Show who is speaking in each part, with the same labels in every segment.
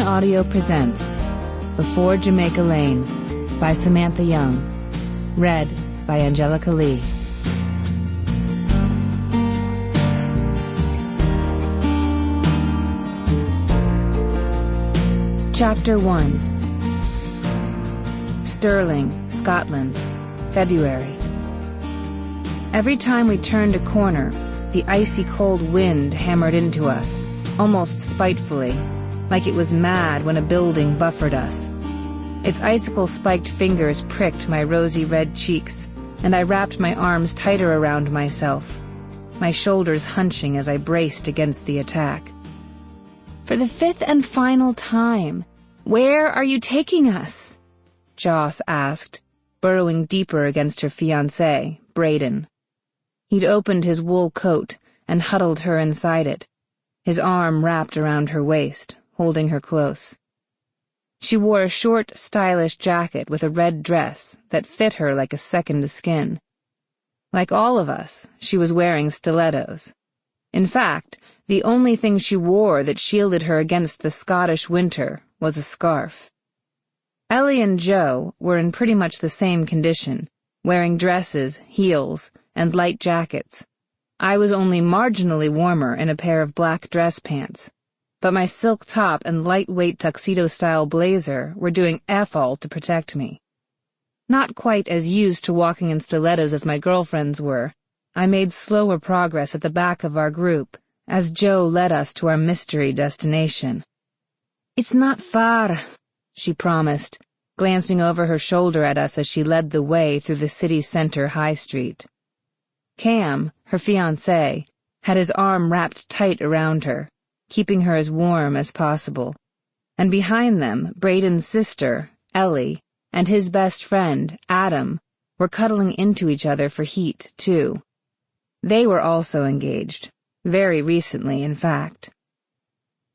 Speaker 1: Audio presents Before Jamaica Lane by Samantha Young. Read by Angelica Lee. Chapter 1. Stirling, Scotland, February. Every time we turned a corner, the icy cold wind hammered into us, almost spitefully, like it was mad when a building buffered us. Its icicle-spiked fingers pricked my rosy red cheeks, and I wrapped my arms tighter around myself, my shoulders hunching as I braced against the attack. "For the fifth and final time, where are you taking us?" Joss asked, burrowing deeper against her fiancé, Braden. He'd opened his wool coat and huddled her inside it, his arm wrapped around her waist, holding her close. She wore a short, stylish jacket with a red dress that fit her like a second skin. Like all of us, she was wearing stilettos. In fact, the only thing she wore that shielded her against the Scottish winter was a scarf. Ellie and Joe were in pretty much the same condition, wearing dresses, heels, and light jackets. I was only marginally warmer in a pair of black dress pants, but my silk top and lightweight tuxedo-style blazer were doing F-all to protect me. Not quite as used to walking in stilettos as my girlfriends were, I made slower progress at the back of our group as Joe led us to our mystery destination. "It's not far," she promised, glancing over her shoulder at us as she led the way through the city center high street. Cam, her fiancé, had his arm wrapped tight around her, keeping her as warm as possible, and behind them, Braden's sister, Ellie, and his best friend, Adam, were cuddling into each other for heat, too. They were also engaged, very recently, in fact.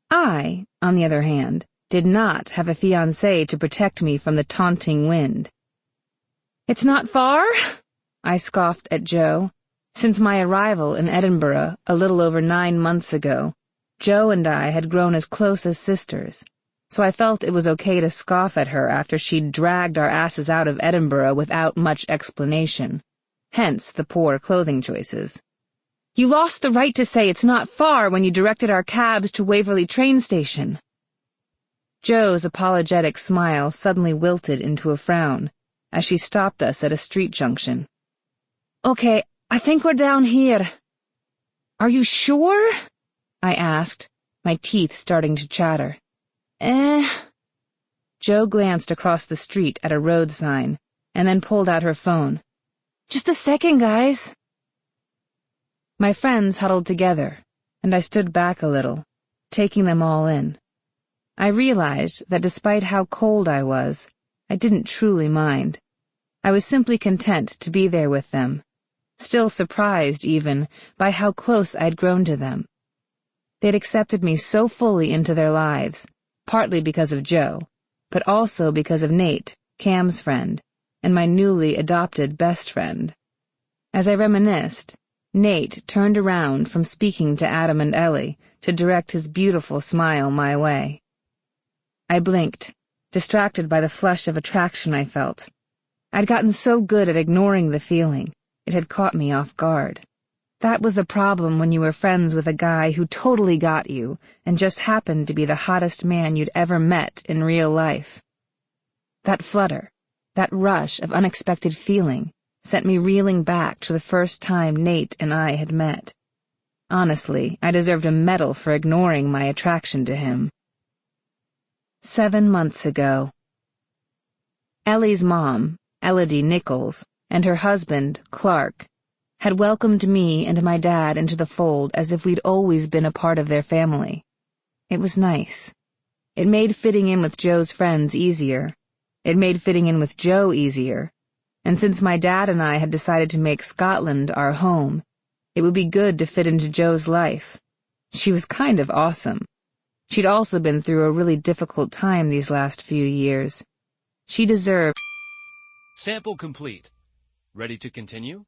Speaker 1: I, on the other hand, did not have a fiancé to protect me from the taunting wind. "It's not far?" I scoffed at Joe. Since my arrival in Edinburgh a little over 9 months ago, Joe and I had grown as close as sisters, so I felt it was okay to scoff at her after she'd dragged our asses out of Edinburgh without much explanation. Hence the poor clothing choices. "You lost the right to say it's not far when you directed our cabs to Waverley train station." Joe's apologetic smile suddenly wilted into a frown as she stopped us at a street junction. "Okay, I think we're down here." "Are you sure?" I asked, my teeth starting to chatter. Joe glanced across the street at a road sign, and then pulled out her phone. "Just a second, guys." My friends huddled together, and I stood back a little, taking them all in. I realized that despite how cold I was, I didn't truly mind. I was simply content to be there with them, still surprised, even, by how close I'd grown to them. They'd accepted me so fully into their lives, partly because of Joe, but also because of Nate, Cam's friend, and my newly adopted best friend. As I reminisced, Nate turned around from speaking to Adam and Ellie to direct his beautiful smile my way. I blinked, distracted by the flush of attraction I felt. I'd gotten so good at ignoring the feeling, it had caught me off guard. That was the problem when you were friends with a guy who totally got you and just happened to be the hottest man you'd ever met in real life. That flutter, that rush of unexpected feeling, sent me reeling back to the first time Nate and I had met. Honestly, I deserved a medal for ignoring my attraction to him. 7 months ago. Ellie's mom, Elodie Nichols, and her husband, Clark, had welcomed me and my dad into the fold as if we'd always been a part of their family. It was nice. It made fitting in with Joe's friends easier. It made fitting in with Joe easier. And since my dad and I had decided to make Scotland our home, it would be good to fit into Joe's life. She was kind of awesome. She'd also been through a really difficult time these last few years. She deserved...
Speaker 2: Sample complete. Ready to continue?